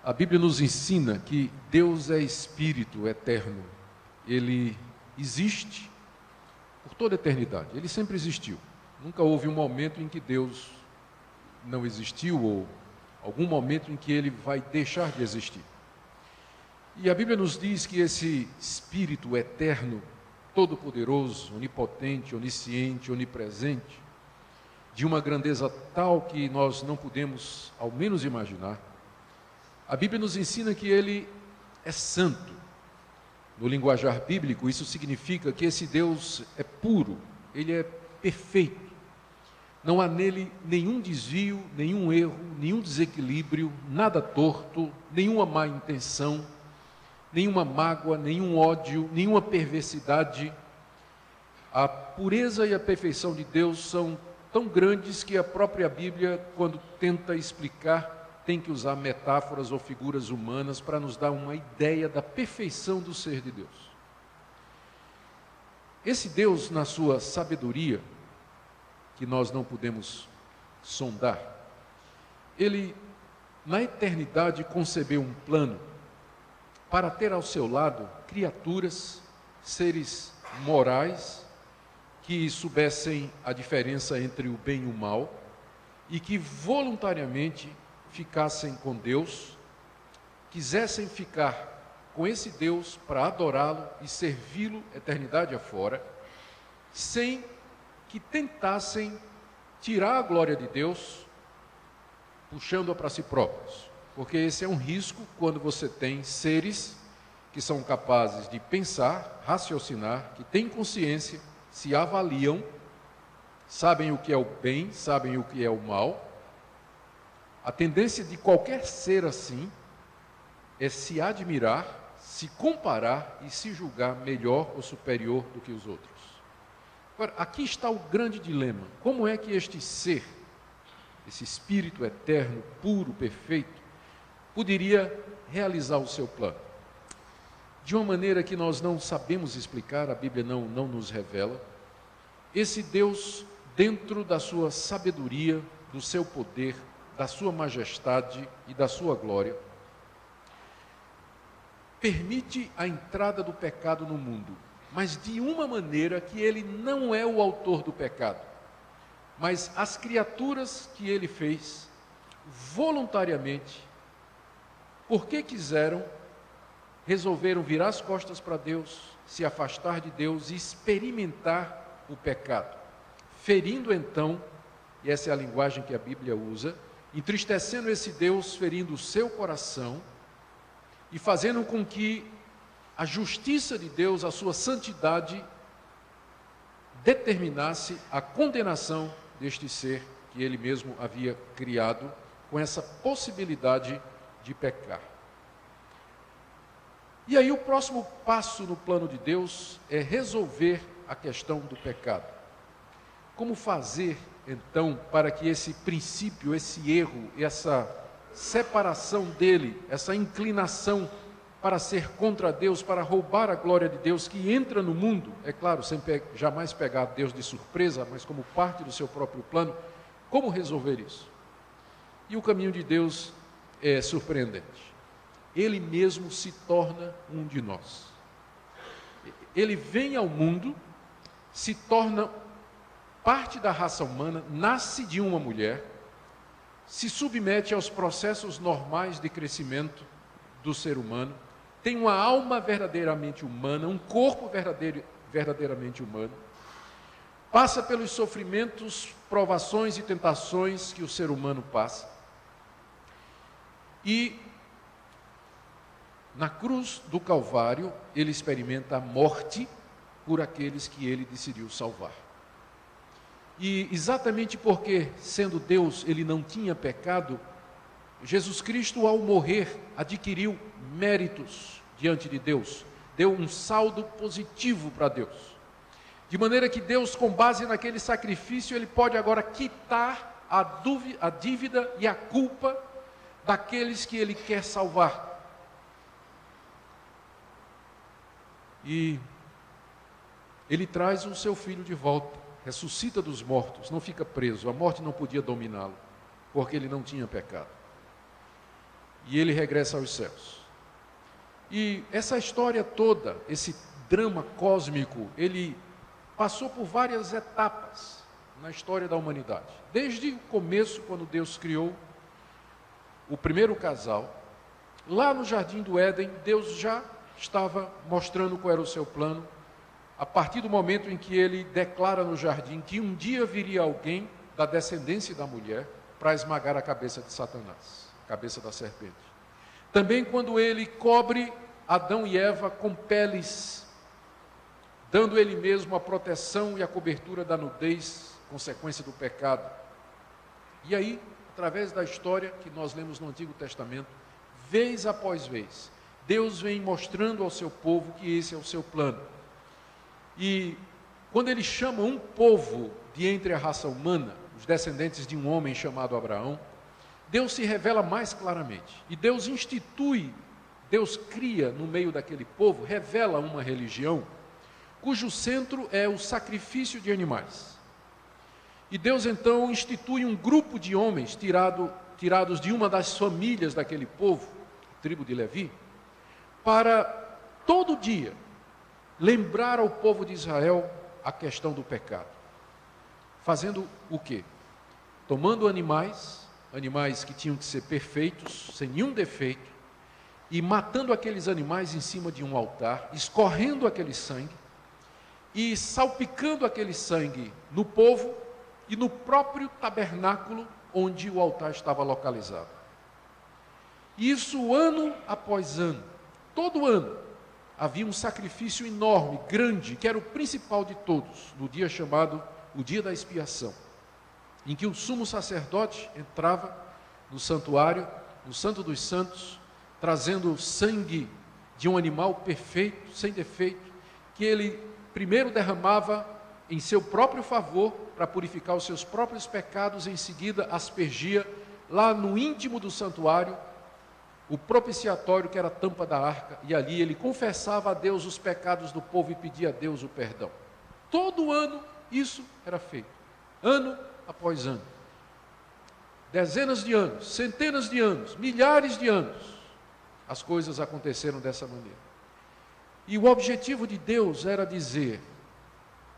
A Bíblia nos ensina que Deus é Espírito eterno. Ele existe por toda a eternidade. Ele sempre existiu. Nunca houve um momento em que Deus não existiu ou algum momento em que Ele vai deixar de existir. E a Bíblia nos diz que esse Espírito eterno, todo-poderoso, onipotente, onisciente, onipresente, de uma grandeza tal que nós não podemos ao menos imaginar, a Bíblia nos ensina que Ele é santo. No linguajar bíblico, isso significa que esse Deus é puro, Ele é perfeito. Não há nele nenhum desvio, nenhum erro, nenhum desequilíbrio, nada torto, nenhuma má intenção, nenhuma mágoa, nenhum ódio, nenhuma perversidade. A pureza e a perfeição de Deus são tão grandes que a própria Bíblia, quando tenta explicar, tem que usar metáforas ou figuras humanas para nos dar uma ideia da perfeição do ser de Deus. Esse Deus, na sua sabedoria, que nós não podemos sondar, Ele, na eternidade, concebeu um plano para ter ao seu lado criaturas, seres morais, que soubessem a diferença entre o bem e o mal, e que voluntariamente ficassem com Deus, quisessem ficar com esse Deus para adorá-lo e servi-lo eternidade afora, sem que tentassem tirar a glória de Deus, puxando-a para si próprios. Porque esse é um risco quando você tem seres que são capazes de pensar, raciocinar, que têm consciência, se avaliam, sabem o que é o bem, sabem o que é o mal. A tendência de qualquer ser assim é se admirar, se comparar e se julgar melhor ou superior do que os outros. Agora, aqui está o grande dilema. Como é que este ser, esse Espírito eterno, puro, perfeito, poderia realizar o seu plano? De uma maneira que nós não sabemos explicar, a Bíblia não nos revela, esse Deus, dentro da sua sabedoria, do seu poder, da sua majestade e da sua glória, permite a entrada do pecado no mundo, mas de uma maneira que Ele não é o autor do pecado, mas as criaturas que Ele fez, voluntariamente, porque quiseram, resolveram virar as costas para Deus, se afastar de Deus e experimentar o pecado, ferindo então, e essa é a linguagem que a Bíblia usa, entristecendo esse Deus, ferindo o seu coração e fazendo com que a justiça de Deus, a sua santidade, determinasse a condenação deste ser que Ele mesmo havia criado, com essa possibilidade de pecar. E aí o próximo passo no plano de Deus é resolver a questão do pecado. Como fazer, então, para que esse princípio, esse erro, essa separação dele, essa inclinação para ser contra Deus, para roubar a glória de Deus que entra no mundo, é claro, sem jamais pegar Deus de surpresa, mas como parte do seu próprio plano, como resolver isso? E o caminho de Deus é surpreendente. Ele mesmo se torna um de nós. Ele vem ao mundo, se torna parte da raça humana, nasce de uma mulher, se submete aos processos normais de crescimento do ser humano, tem uma alma verdadeiramente humana, um corpo verdadeiramente humano, passa pelos sofrimentos, provações e tentações que o ser humano passa, e na cruz do Calvário, ele experimenta a morte por aqueles que ele decidiu salvar. E exatamente porque, sendo Deus, ele não tinha pecado, Jesus Cristo, ao morrer, adquiriu méritos diante de Deus, deu um saldo positivo para Deus. De maneira que Deus, com base naquele sacrifício, ele pode agora quitar a dívida e a culpa daqueles que ele quer salvar. E ele traz o seu filho de volta, ressuscita dos mortos, não fica preso, a morte não podia dominá-lo, porque ele não tinha pecado. e ele regressa aos céus. E essa história toda, esse drama cósmico, ele passou por várias etapas na história da humanidade. Desde o começo, quando Deus criou o primeiro casal, lá no Jardim do Éden, Deus já estava mostrando qual era o seu plano, a partir do momento em que ele declara no jardim que um dia viria alguém da descendência da mulher para esmagar a cabeça de Satanás, a cabeça da serpente. Também quando ele cobre Adão e Eva com peles, dando ele mesmo a proteção e a cobertura da nudez, consequência do pecado. E aí, através da história que nós lemos no Antigo Testamento, vez após vez, Deus vem mostrando ao seu povo que esse é o seu plano. E quando ele chama um povo de entre a raça humana, os descendentes de um homem chamado Abraão, Deus se revela mais claramente. E Deus institui, Deus cria no meio daquele povo, revela uma religião, cujo centro é o sacrifício de animais. E Deus então institui um grupo de homens tirados de uma das famílias daquele povo, a tribo de Levi, para todo dia lembrar ao povo de Israel a questão do pecado. Fazendo o quê? Tomando animais que tinham que ser perfeitos, sem nenhum defeito, e matando aqueles animais em cima de um altar, escorrendo aquele sangue, e salpicando aquele sangue no povo e no próprio tabernáculo onde o altar estava localizado. Isso ano após ano, todo ano, havia um sacrifício enorme, grande, que era o principal de todos, no dia chamado o dia da expiação, em que o sumo sacerdote entrava no santuário, no Santo dos Santos, trazendo o sangue de um animal perfeito, sem defeito, que ele primeiro derramava em seu próprio favor, para purificar os seus próprios pecados, e em seguida aspergia lá no íntimo do santuário, o propiciatório, que era a tampa da arca, e ali ele confessava a Deus os pecados do povo e pedia a Deus o perdão. Todo ano isso era feito, ano após ano. Dezenas de anos, centenas de anos, milhares de anos, as coisas aconteceram dessa maneira. E o objetivo de Deus era dizer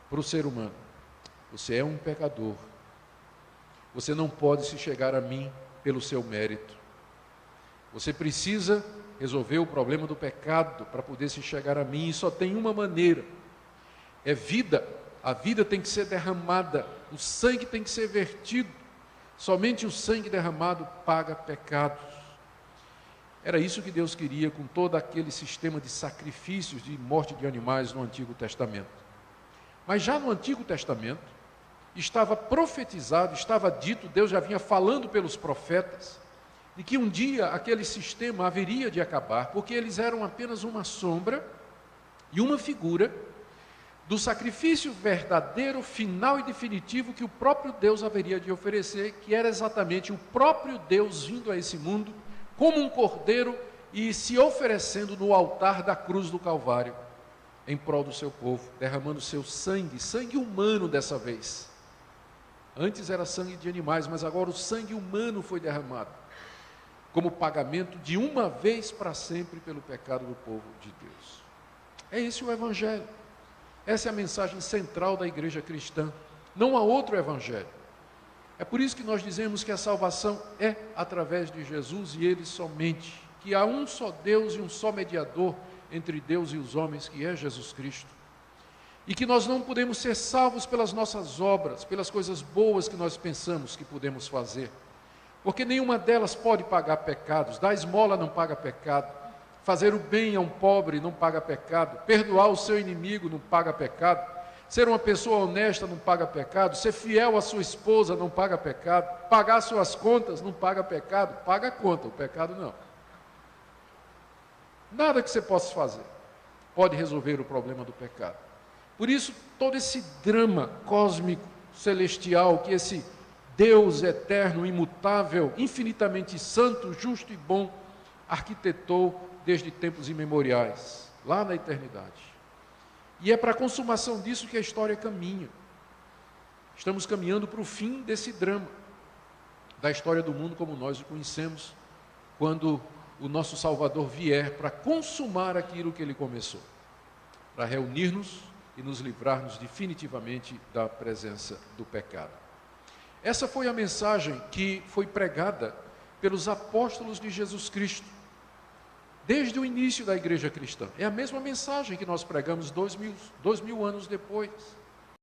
para o ser humano: você é um pecador, você não pode se chegar a mim pelo seu mérito. Você precisa resolver o problema do pecado para poder se chegar a mim, e só tem uma maneira: é vida. A vida tem que ser derramada, o sangue tem que ser vertido. Somente o sangue derramado paga pecados. Era isso que Deus queria com todo aquele sistema de sacrifícios, de morte de animais no Antigo Testamento. Mas já no Antigo Testamento estava profetizado, estava dito, Deus já vinha falando pelos profetas, de que um dia aquele sistema haveria de acabar, porque eles eram apenas uma sombra e uma figura do sacrifício verdadeiro, final e definitivo que o próprio Deus haveria de oferecer, que era exatamente o próprio Deus vindo a esse mundo como um cordeiro e se oferecendo no altar da cruz do Calvário, em prol do seu povo, derramando seu sangue, sangue humano dessa vez. Antes era sangue de animais, mas agora o sangue humano foi derramado, como pagamento de uma vez para sempre pelo pecado do povo de Deus. É esse o Evangelho. Essa é a mensagem central da igreja cristã. Não há outro Evangelho. É por isso que nós dizemos que a salvação é através de Jesus e Ele somente. Que há um só Deus e um só mediador entre Deus e os homens, que é Jesus Cristo. E que nós não podemos ser salvos pelas nossas obras, pelas coisas boas que nós pensamos que podemos fazer. Porque nenhuma delas pode pagar pecados. Dar esmola não paga pecado. Fazer o bem a um pobre não paga pecado. Perdoar o seu inimigo não paga pecado. Ser uma pessoa honesta não paga pecado. Ser fiel à sua esposa não paga pecado. Pagar suas contas não paga pecado. Paga a conta, o pecado não. Nada que você possa fazer pode resolver o problema do pecado. Por isso, todo esse drama cósmico, celestial, que esse Deus eterno, imutável, infinitamente santo, justo e bom, arquitetou desde tempos imemoriais, lá na eternidade. E é para a consumação disso que a história caminha. Estamos caminhando para o fim desse drama, da história do mundo como nós o conhecemos, quando o nosso Salvador vier para consumar aquilo que Ele começou, para reunir-nos e nos livrarmos definitivamente da presença do pecado. Essa foi a mensagem que foi pregada pelos apóstolos de Jesus Cristo, desde o início da igreja cristã. É a mesma mensagem que nós pregamos 2000 anos depois.